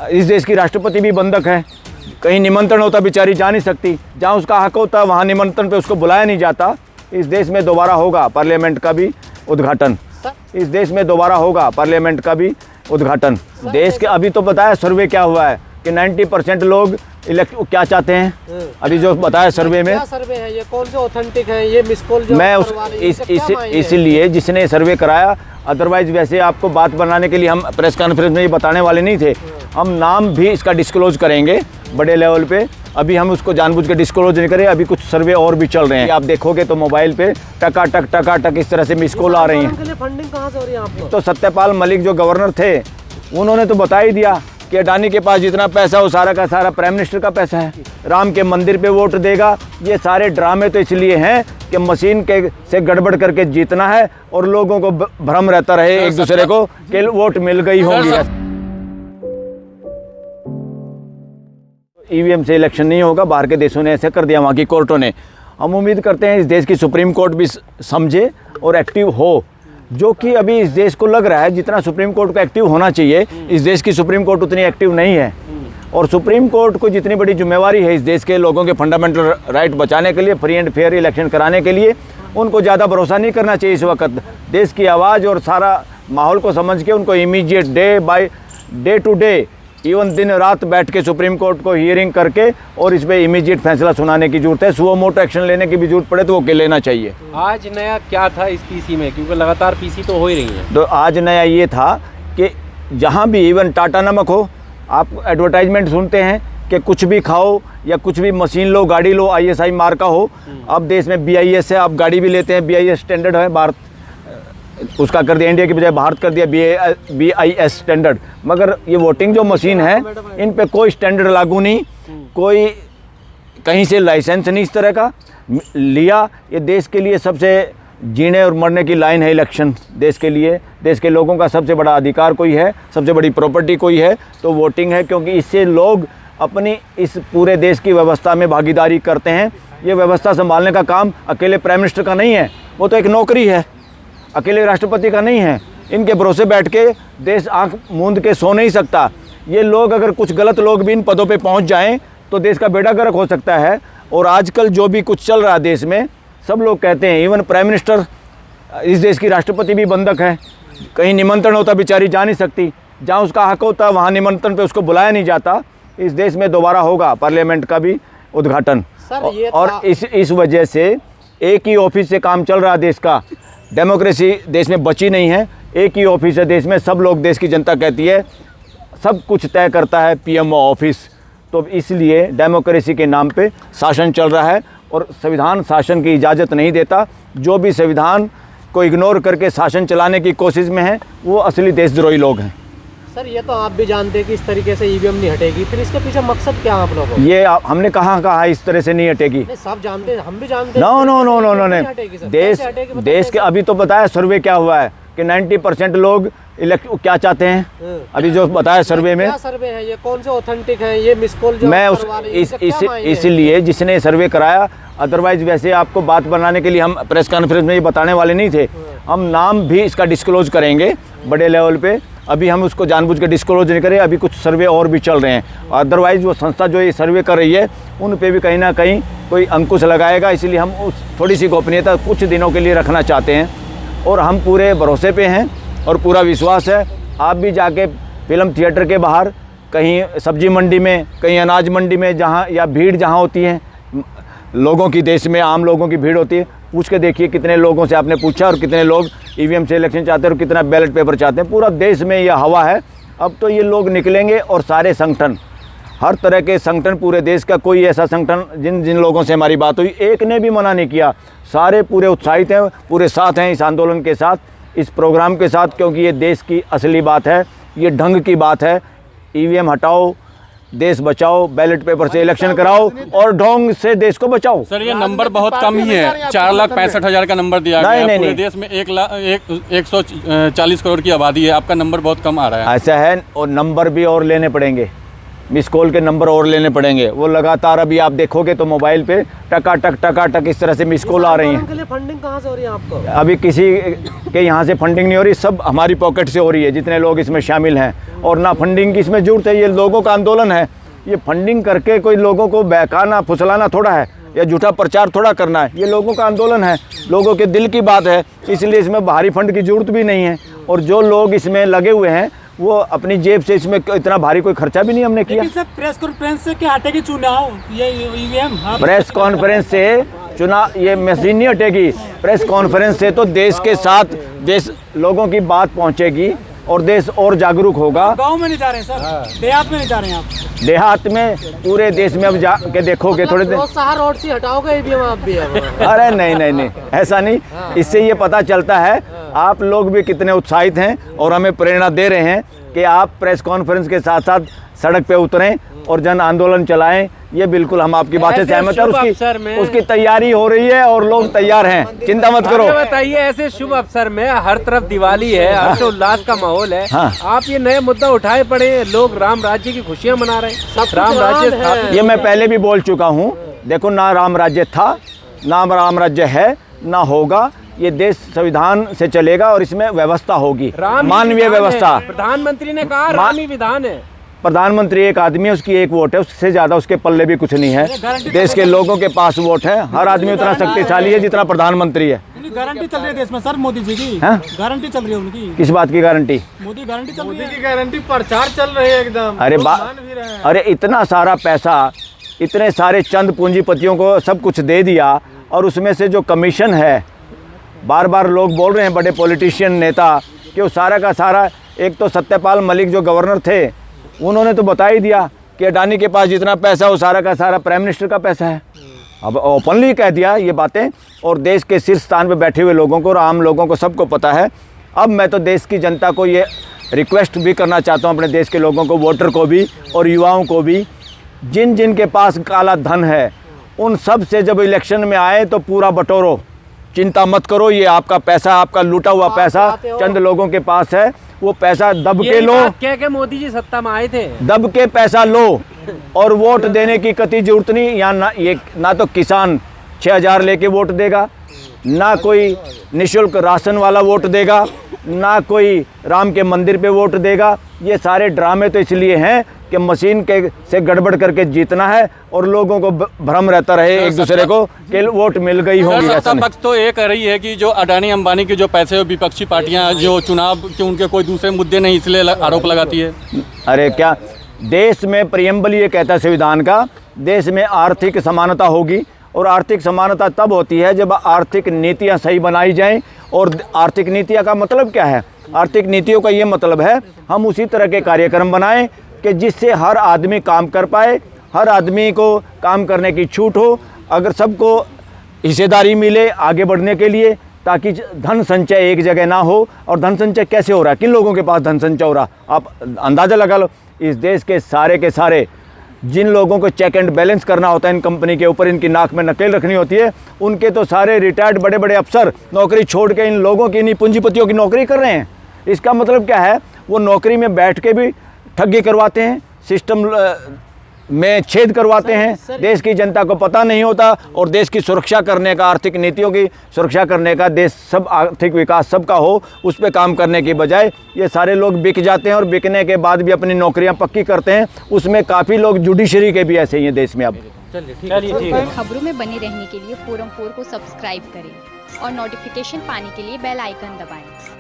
इस देश की राष्ट्रपति भी बंधक है। कहीं निमंत्रण होता बेचारी जा नहीं सकती, जहाँ उसका हक होता वहाँ निमंत्रण पे उसको बुलाया नहीं जाता। इस देश में दोबारा होगा पार्लियामेंट का भी उद्घाटन। इस देश में दोबारा होगा पार्लियामेंट का भी उद्घाटन। देश के अभी तो बताया सर्वे क्या हुआ है कि 90% लोग क्या चाहते हैं। अभी जो बताया सर्वे में, क्या सर्वे है ये, कौन से ऑथेंटिक है ये मिस कॉल जो मैं उस इसलिए जिसने सर्वे कराया, अदरवाइज वैसे आपको बात बनाने के लिए हम प्रेस कॉन्फ्रेंस में ये बताने वाले नहीं थे। हम नाम भी इसका डिस्क्लोज करेंगे बड़े लेवल पे। अभी हम उसको जानबूझ के डिस्क्लोज नहीं करें। अभी कुछ सर्वे और भी चल रहे हैं, आप देखोगे तो मोबाइल पे टका टक इस तरह से मिस कॉल आ रही हैं। फंडिंग कहाँ से हो रही है आपको? तो सत्यपाल मलिक जो गवर्नर थे उन्होंने तो बता ही दिया कि अडानी के पास जितना पैसा वो सारा का सारा प्राइम मिनिस्टर का पैसा है। राम के मंदिर पे वोट देगा। ये सारे ड्रामे तो इसलिए हैं कि मशीन के से गड़बड़ करके जीतना है और लोगों को भ्रम रहता रहे एक दूसरे को कि वोट मिल गई होंगी। ईवीएम से इलेक्शन नहीं होगा, बाहर के देशों ने ऐसे कर दिया, वहाँ की कोर्टों ने। हम उम्मीद करते हैं इस देश की सुप्रीम कोर्ट भी समझे और एक्टिव हो, जो कि अभी इस देश को लग रहा है जितना सुप्रीम कोर्ट को एक्टिव होना चाहिए, इस देश की सुप्रीम कोर्ट उतनी एक्टिव नहीं है। और सुप्रीम कोर्ट को जितनी बड़ी जिम्मेवारी है इस देश के लोगों के फंडामेंटल राइट बचाने के लिए, फ्री एंड फेयर इलेक्शन कराने के लिए, उनको ज़्यादा भरोसा नहीं करना चाहिए इस वक्त। देश की आवाज़ और सारा माहौल को समझ के उनको immediate day to day even दिन रात बैठ के सुप्रीम कोर्ट को हियरिंग करके और इस पर इमीडिएट फैसला सुनाने की जरूरत है। सुओ मोटो एक्शन लेने की भी जरूरत पड़े तो वो लेना चाहिए। आज नया क्या था इस पीसी में, क्योंकि लगातार पीसी तो हो ही रही है। तो आज नया ये था कि जहाँ भी इवन टाटा नमक हो, आप एडवर्टाइजमेंट सुनते हैं कि कुछ भी खाओ या कुछ भी मशीन लो, गाड़ी लो, ISI मार्का हो। अब देश में BIS है, आप गाड़ी भी लेते हैं, BIS स्टैंडर्ड है। भारत उसका कर दिया, इंडिया की बजाय भारत कर दिया BIS स्टैंडर्ड। मगर ये वोटिंग जो मशीन है इन पे कोई स्टैंडर्ड लागू नहीं, कोई कहीं से लाइसेंस नहीं इस तरह का लिया। ये देश के लिए सबसे जीने और मरने की लाइन है इलेक्शन। देश के लिए, देश के लोगों का सबसे बड़ा अधिकार कोई है, सबसे बड़ी प्रॉपर्टी कोई है तो वोटिंग है, क्योंकि इससे लोग अपनी इस पूरे देश की व्यवस्था में भागीदारी करते हैं। ये व्यवस्था संभालने का काम अकेले प्राइम मिनिस्टर का नहीं है, वो तो एक नौकरी है, अकेले राष्ट्रपति का नहीं है। इनके भरोसे बैठ के देश आंख मूंद के सो नहीं सकता। ये लोग अगर कुछ गलत लोग भी इन पदों पे पहुंच जाएं तो देश का बेड़ा गर्क हो सकता है। और आजकल जो भी कुछ चल रहा है देश में, सब लोग कहते हैं, इवन प्राइम मिनिस्टर, इस देश की राष्ट्रपति भी बंधक है। कहीं निमंत्रण होता बेचारी जा नहीं सकती, जहाँ उसका हक होता वहाँ निमंत्रण पे उसको बुलाया नहीं जाता। इस देश में दोबारा होगा पार्लियामेंट का भी उद्घाटन। और इस वजह से एक ही ऑफिस से काम चल रहा है देश का। डेमोक्रेसी देश में बची नहीं है। एक ही ऑफिस है देश में, सब लोग, देश की जनता कहती है सब कुछ तय करता है PMO ऑफिस। तो इसलिए डेमोक्रेसी के नाम पे शासन चल रहा है और संविधान शासन की इजाज़त नहीं देता। जो भी संविधान को इग्नोर करके शासन चलाने की कोशिश में है वो असली देशद्रोही लोग हैं। सर ये तो आप भी जानते हैं कि इस तरीके से ईवीएम नहीं हटेगी, फिर इसके पीछे मकसद क्या है आप लोगों को? ये हमने कहा इस तरह से नहीं हटेगी। सब जानते हैं, हम भी जानते हैं। नो देश के अभी तो बताया सर्वे क्या हुआ है कि 90% लोग क्या चाहते हैं। अभी जो बताया सर्वे में, क्या सर्वे है ये, कौन से ऑथेंटिक है ये मिस कॉल जो मैं इसलिए जिसने सर्वे कराया, अदरवाइज वैसे आपको बात बनाने के लिए हम प्रेस कॉन्फ्रेंस में ये बताने वाले नहीं थे। हम नाम भी इसका डिस्क्लोज करेंगे बड़े लेवल पे। अभी हम उसको जानबूझ के डिस्क्लोज नहीं करें। अभी कुछ सर्वे और भी चल रहे हैं। अदरवाइज वो संस्था जो ये सर्वे कर रही है उन पे भी कहीं ना कहीं कोई अंकुश लगाएगा। इसलिए हम उस थोड़ी सी गोपनीयता कुछ दिनों के लिए रखना चाहते हैं और हम पूरे भरोसे पे हैं और पूरा विश्वास है। आप भी जाके फिल्म थिएटर के बाहर, कहीं सब्जी मंडी में, कहीं अनाज मंडी में, जहाँ या भीड़ जहाँ होती है लोगों की, देश में आम लोगों की भीड़ होती है, पूछ के देखिए कितने लोगों से आपने पूछा और कितने लोग ईवीएम से इलेक्शन चाहते हैं और कितना बैलेट पेपर चाहते हैं। पूरा देश में यह हवा है। अब तो ये लोग निकलेंगे और सारे संगठन, हर तरह के संगठन पूरे देश का, कोई ऐसा संगठन जिन लोगों से हमारी बात हुई एक ने भी मना नहीं किया। सारे पूरे उत्साहित हैं, पूरे साथ हैं इस आंदोलन के साथ, इस प्रोग्राम के साथ, क्योंकि ये देश की असली बात है, ये ढंग की बात है। ईवीएम हटाओ, देश बचाओ, बैलेट पेपर से इलेक्शन कराओ और ढोंग से देश को बचाओ। सर ये नंबर बहुत कम ही है, 4,65,000 का नंबर दिया गया है। पूरे देश में 140 करोड़ की आबादी है, आपका नंबर बहुत कम आ रहा है। ऐसा है, और नंबर भी और लेने पड़ेंगे। मिस कॉल के नंबर और लेने पड़ेंगे। वो लगातार अभी आप देखोगे तो मोबाइल पे टका टक इस तरह से मिस कॉल आ रही हैं। के लिए फंडिंग कहाँ से हो रही है आपको? अभी किसी के यहाँ से फंडिंग नहीं हो रही, सब हमारी पॉकेट से हो रही है, जितने लोग इसमें शामिल हैं। और ना फंडिंग की इसमें जरूरत है, ये लोगों का आंदोलन है। ये फंडिंग करके कोई लोगों को बहकाना फुसलाना थोड़ा है या झूठा प्रचार थोड़ा करना है। ये लोगों का आंदोलन है, लोगों के दिल की बात है, इसलिए इसमें बाहरी फंड की जरूरत भी नहीं है। और जो लोग इसमें लगे हुए हैं वो अपनी जेब से, इसमें इतना भारी कोई खर्चा भी नहीं हमने किया। लेकिन सर प्रेस कॉन्फ्रेंस से क्या हटेगी चुनाव, ये ईवीएम? प्रेस कॉन्फ्रेंस से चुनाव, ये मशीन नहीं हटेगी। प्रेस कॉन्फ्रेंस से तो देश के साथ देश लोगों की बात पहुंचेगी और देश और जागरूक होगा। गांव में नहीं जा रहे हैं सर, देहात में नहीं जा रहे हैं आप? देहात में, पूरे देश में अब जाके देखोगे थोड़े दिन। प्रोत्साहन रोड से हटाओगे ईवीएम आप भी अब? अरे नहीं, ऐसा नहीं। इससे ये पता चलता है आप लोग भी कितने उत्साहित हैं और हमें प्रेरणा दे रहे हैं कि आप प्रेस कॉन्फ्रेंस के साथ साथ सड़क पे उतरें और जन आंदोलन चलाएं। ये बिल्कुल हम आपकी बात से सहमत हैं। उसकी तैयारी हो रही है और लोग तैयार हैं, चिंता मत करो। बताइए, ऐसे शुभ अवसर में हर तरफ दिवाली है, हर्षोल्लास का माहौल है, हाँ। आप ये नए मुद्दा उठाए पड़े, लोग राम राज्य की खुशियां मना रहे हैं, राम राज्य स्थापित। ये मैं पहले भी बोल चुका हूँ। देखो, ना राम राज्य था, ना राम राज्य है, ना होगा। ये देश संविधान से चलेगा और इसमें व्यवस्था होगी, मानवीय व्यवस्था। प्रधानमंत्री ने कहा रामी विधान है। प्रधानमंत्री एक आदमी है, उसकी एक वोट है, उससे ज्यादा उसके पल्ले भी कुछ नहीं है। देश के लोगों के पास वोट है, हर आदमी उतना शक्तिशाली है जितना प्रधानमंत्री है। गारंटी चल रही है देश में सर मोदी जी की, गारंटी चल रही है उनकी। किस बात की गारंटी? मोदी गारंटी चल रही है, गारंटी प्रचार चल रही है एकदम। अरे इतना सारा पैसा, इतने सारे चंद पूंजीपतियों को सब कुछ दे दिया और उसमें से जो कमीशन है, बार बार लोग बोल रहे हैं बड़े पॉलिटिशियन नेता कि वो सारा का सारा, एक तो सत्यपाल मलिक जो गवर्नर थे उन्होंने तो बता ही दिया कि अडानी के पास जितना पैसा वो सारा का सारा प्राइम मिनिस्टर का पैसा है। अब ओपनली कह दिया ये बातें, और देश के शीर्ष स्थान पे बैठे हुए लोगों को और आम लोगों को सबको पता है। अब मैं तो देश की जनता को ये रिक्वेस्ट भी करना चाहता हूँ, अपने देश के लोगों को, वोटर को भी और युवाओं को भी, जिन जिन के पास काला धन है उन सब से जब इलेक्शन में आए तो पूरा बटोरो, चिंता मत करो। ये आपका पैसा, आपका लूटा हुआ पैसा चंद लोगों के पास है, वो पैसा दब के लो। क्या क्या मोदी जी सत्ता में आए थे, दब के पैसा लो और वोट देने की कतई जरूरत नहीं। यहाँ ना तो किसान 6000 लेके वोट देगा, ना कोई निःशुल्क राशन वाला वोट देगा, ना कोई राम के मंदिर पे वोट देगा। ये सारे ड्रामे तो इसलिए हैं कि मशीन के से गड़बड़ करके जीतना है और लोगों को भ्रम रहता रहे एक दूसरे को कि वोट मिल गई होगी। सत्ता पक्ष तो ये कह रही है कि जो अडानी अंबानी के जो पैसे हो, विपक्षी पार्टियां जो चुनाव के उनके कोई दूसरे मुद्दे नहीं, इसलिए आरोप लगाती है। अरे क्या, देश में प्रियम्बल ये कहता है संविधान का, देश में आर्थिक समानता होगी और आर्थिक समानता तब होती है जब आर्थिक नीतियां सही बनाई जाएं। और आर्थिक नीतियां का मतलब क्या है? आर्थिक नीतियों का ये मतलब है हम उसी तरह के कार्यक्रम बनाएं कि जिससे हर आदमी काम कर पाए, हर आदमी को काम करने की छूट हो, अगर सबको हिस्सेदारी मिले आगे बढ़ने के लिए, ताकि धन संचय एक जगह ना हो। और धन संचय कैसे हो रहा है, किन लोगों के पास धन संचय हो रहा, आप अंदाज़ा लगा लो। इस देश के सारे जिन लोगों को चेक एंड बैलेंस करना होता है इन कंपनी के ऊपर, इनकी नाक में नकेल रखनी होती है, उनके तो सारे रिटायर्ड बड़े बड़े अफसर नौकरी छोड़ के इन लोगों की, इन्हीं पूंजीपतियों की नौकरी कर रहे हैं। इसका मतलब क्या है? वो नौकरी में बैठ के भी ठगी करवाते हैं, सिस्टम में छेद करवाते हैं। देश की जनता को पता नहीं होता और देश की सुरक्षा करने का, आर्थिक नीतियों की सुरक्षा करने का, देश सब आर्थिक विकास सबका हो उस पर काम करने की बजाय ये सारे लोग बिक जाते हैं और बिकने के बाद भी अपनी नौकरियां पक्की करते हैं। उसमें काफ़ी लोग जुडिशरी के भी ऐसे ही हैं देश में। अब चलिए खबरों में बने रहने के लिए फोरम 4 को सब्सक्राइब करें और नोटिफिकेशन पाने के लिए बेल आइकन दबाएं।